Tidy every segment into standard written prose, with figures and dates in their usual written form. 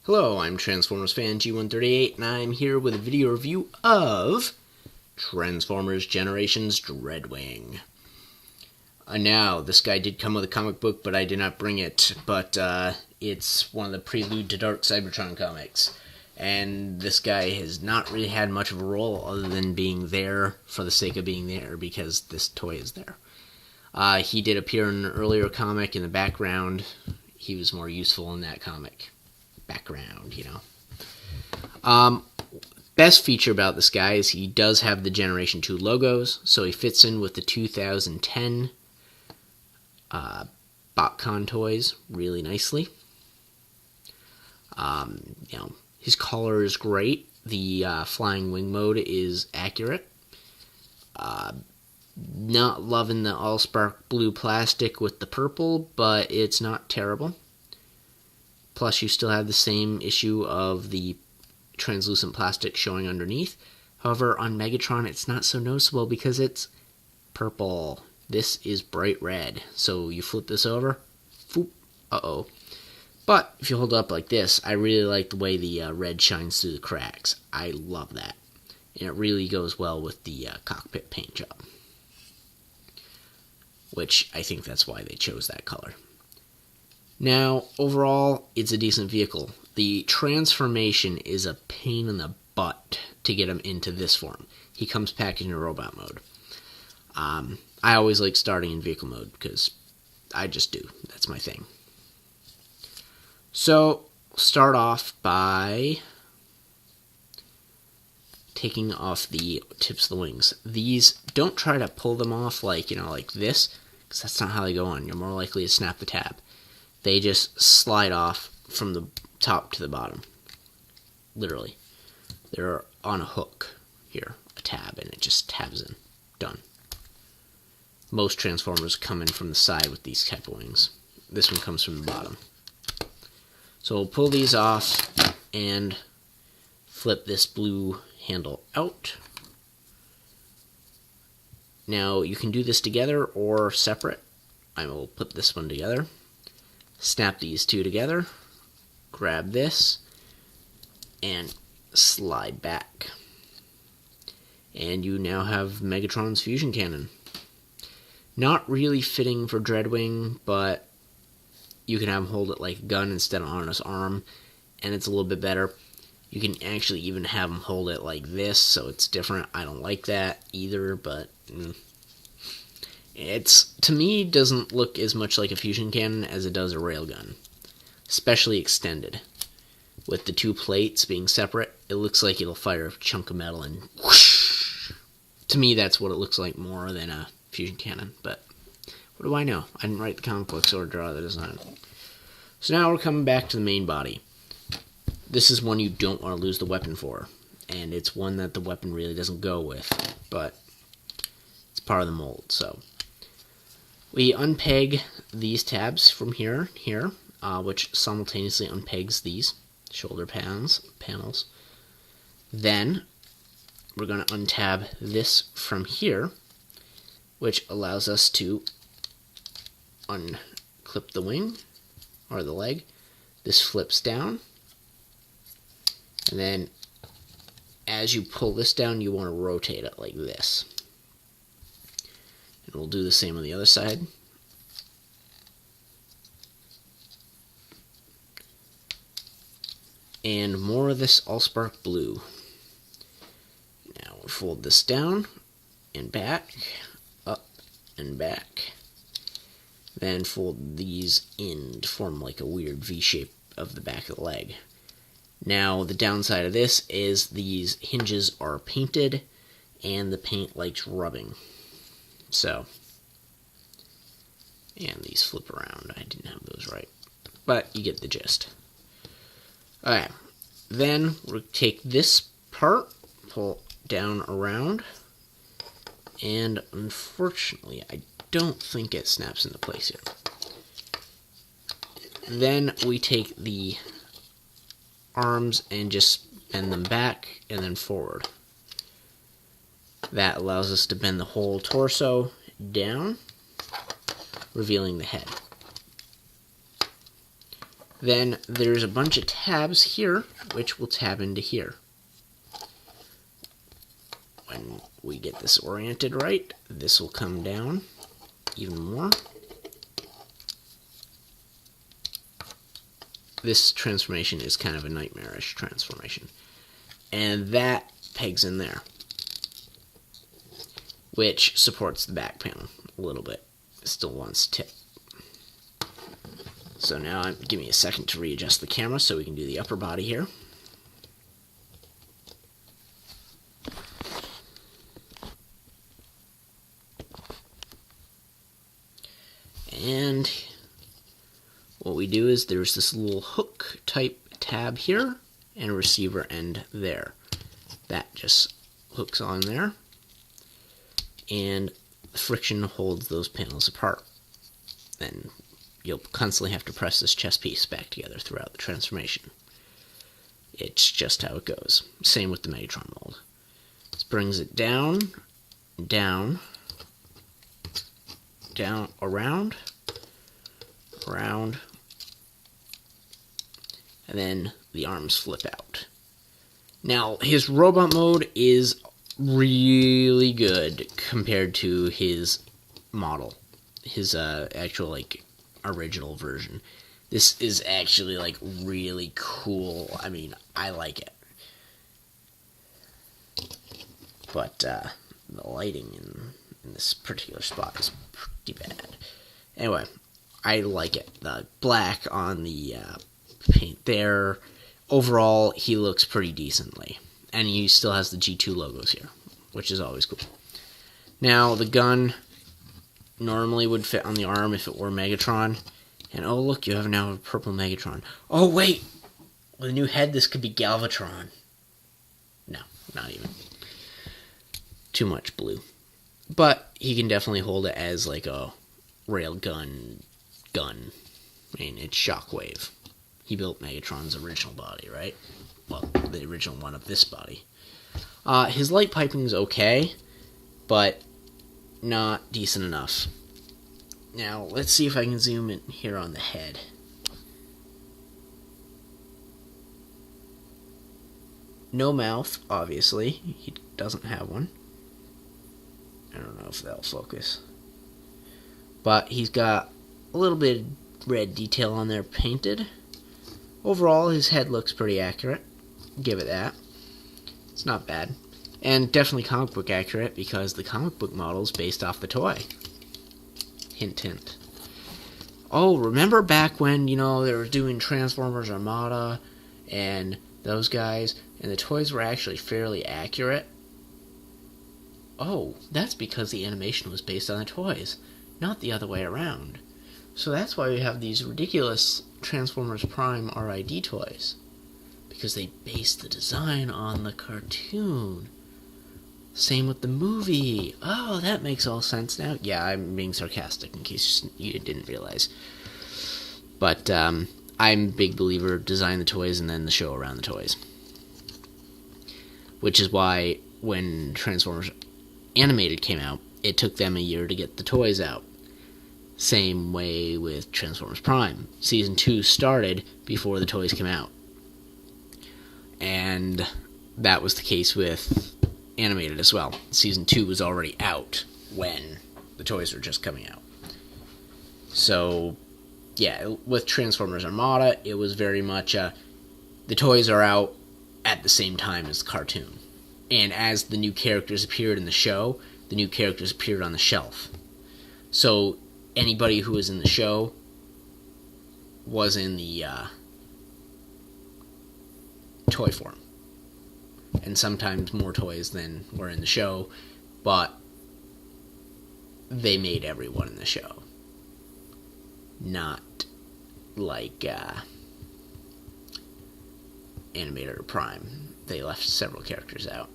Hello, I'm Transformers fan G138, and I'm here with a video review of Transformers Generations Dreadwing. Now, this guy did come with a comic book, but I did not bring it, but it's one of the Prelude to Dark Cybertron comics. And this guy has not really had much of a role other than being there for the sake of being there, because this toy is there. He did appear in an earlier comic in the background. He was more useful in that comic. Background, you know. Best feature about this guy is he does have the Generation 2 logos, so he fits in with the 2010 BotCon toys really nicely. His color is great. The flying wing mode is accurate. Not loving the Allspark blue plastic with the purple, but it's not terrible. Plus, you still have the same issue of the translucent plastic showing underneath. However, on Megatron, it's not so noticeable because it's purple. This is bright red. So you flip this over. Foop. Uh-oh. But if you hold it up like this, I really like the way the red shines through the cracks. I love that. And it really goes well with the cockpit paint job. Which I think that's why they chose that color. Now, overall, it's a decent vehicle. The transformation is a pain in the butt to get him into this form. He comes packaged in robot mode. I always like starting in vehicle mode, because I just do. That's my thing. So, start off by taking off the tips of the wings. These, don't try to pull them off like this, because that's not how they go on. You're more likely to snap the tab. They just slide off from the top to the bottom. Literally. They're on a hook here, a tab, and it just tabs in. Done. Most Transformers come in from the side with these type of wings. This one comes from the bottom. So we'll pull these off and flip this blue handle out. Now, you can do this together or separate. I will put this one together. Snap these two together, grab this, and slide back. And you now have Megatron's fusion cannon. Not really fitting for Dreadwing, but you can have him hold it like a gun instead of on his arm, and it's a little bit better. You can actually even have him hold it like this, so it's different. I don't like that either, but it's, to me, doesn't look as much like a fusion cannon as it does a railgun. Especially extended. With the two plates being separate, it looks like it'll fire a chunk of metal and whoosh. To me, that's what it looks like more than a fusion cannon, but what do I know? I didn't write the comic books or draw the design. So now we're coming back to the main body. This is one you don't want to lose the weapon for, and it's one that the weapon really doesn't go with, but it's part of the mold, so. We unpeg these tabs from here, which simultaneously unpegs these shoulder panels. Then we're going to untab this from here, which allows us to unclip the wing, or the leg. This flips down, and then as you pull this down, you want to rotate it like this. And we'll do the same on the other side. And more of this Allspark blue. Now we'll fold this down and back, up and back. Then fold these in to form like a weird V shape of the back of the leg. Now the downside of this is these hinges are painted and the paint likes rubbing. So, and these flip around. I didn't have those right, but you get the gist. Alright, then we'll take this part, pull down around, and unfortunately, I don't think it snaps into place here. Then we take the arms and just bend them back and then forward. That allows us to bend the whole torso down, revealing the head. Then there's a bunch of tabs here, which will tab into here. When we get this oriented right, this will come down even more. This transformation is kind of a nightmarish transformation. And that pegs in there, which supports the back panel a little bit. It still wants tip. So now give me a second to readjust the camera so we can do the upper body here. And what we do is there's this little hook type tab here and a receiver end there. That just hooks on there, and the friction holds those panels apart. And you'll constantly have to press this chest piece back together throughout the transformation. It's just how it goes. Same with the Megatron mold. This brings it down, down, down, around, and then the arms flip out. Now, his robot mode is really good compared to his model, his actual, like, original version. This is actually, like, really cool. I mean, I like it. But the lighting in this particular spot is pretty bad. Anyway, I like it. The black on the paint there. Overall, he looks pretty decently. And he still has the G2 logos here, which is always cool. Now, the gun normally would fit on the arm if it were Megatron. And oh, look, you have now a purple Megatron. Oh, wait! With a new head, this could be Galvatron. No, not even. Too much blue. But he can definitely hold it as like a railgun gun. I mean, it's Shockwave. He built Megatron's original body, right? Well, the original one of this body. His light piping's okay, but not decent enough. Now, let's see if I can zoom in here on the head. No mouth, obviously. He doesn't have one. I don't know if that'll focus. But he's got a little bit of red detail on there painted. Overall, his head looks pretty accurate. Give it that. It's not bad. And definitely comic book accurate because the comic book model is based off the toy. Hint, hint. Oh, remember back when, you know, they were doing Transformers Armada and those guys, and the toys were actually fairly accurate? Oh, that's because the animation was based on the toys, not the other way around. So that's why we have these ridiculous Transformers Prime RID toys. Because they based the design on the cartoon. Same with the movie. Oh, that makes all sense now. Yeah, I'm being sarcastic in case you didn't realize. But I'm a big believer, design the toys and then the show around the toys. Which is why when Transformers Animated came out, it took them a year to get the toys out. Same way with Transformers Prime. Season 2 started before the toys came out. And that was the case with Animated as well. Season 2 was already out when the toys were just coming out. So, yeah, with Transformers Armada, it was very much the toys are out at the same time as the cartoon. And as the new characters appeared in the show, the new characters appeared on the shelf. So, anybody who was in the show was in the toy form. And sometimes more toys than were in the show, but they made everyone in the show. Not like Animated or Prime. They left several characters out,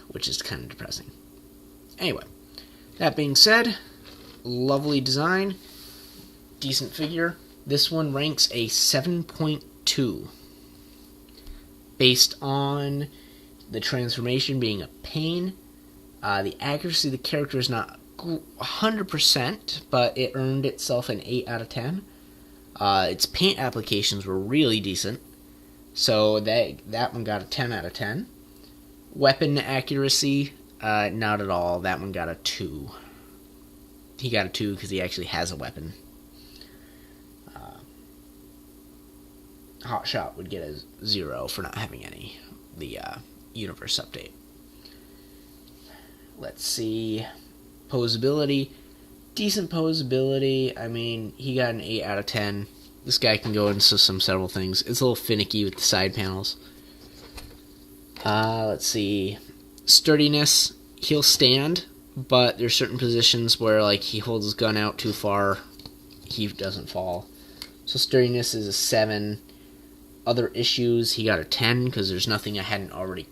which is kind of depressing. Anyway, that being said, lovely design, decent figure. This one ranks a 7.2. Based on the transformation being a pain. The accuracy of the character is not 100%, but it earned itself an 8 out of 10. Its paint applications were really decent, so that one got a 10 out of 10. Weapon accuracy, not at all. That one got a 2. He got a 2 because he actually has a weapon. Hotshot would get a 0 for not having any. The universe update. Let's see. Posability. Decent posability. I mean, he got an 8 out of 10. This guy can go into several things. It's a little finicky with the side panels. Let's see. Sturdiness. He'll stand, but there's certain positions where, like, he holds his gun out too far, he doesn't fall. So sturdiness is a 7. Other issues, he got a 10 because there's nothing I hadn't already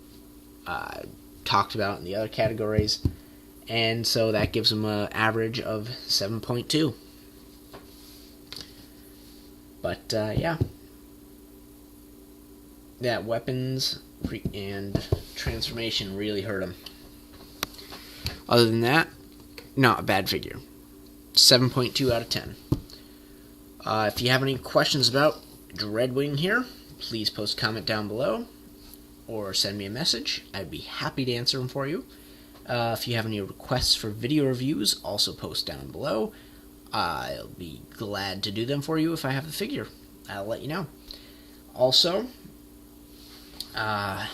talked about in the other categories. And so that gives him an average of 7.2. But, yeah. That weapons and transformation really hurt him. Other than that, not a bad figure. 7.2 out of 10. If you have any questions about Dreadwing here, please post a comment down below or send me a message. I'd be happy to answer them for you. If you have any requests for video reviews, also post down below. I'll be glad to do them for you if I have the figure. I'll let you know. Also, there's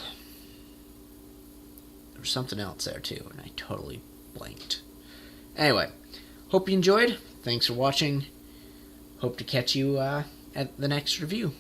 something else there too, and I totally blanked. Anyway, hope you enjoyed. Thanks for watching. Hope to catch you at the next review.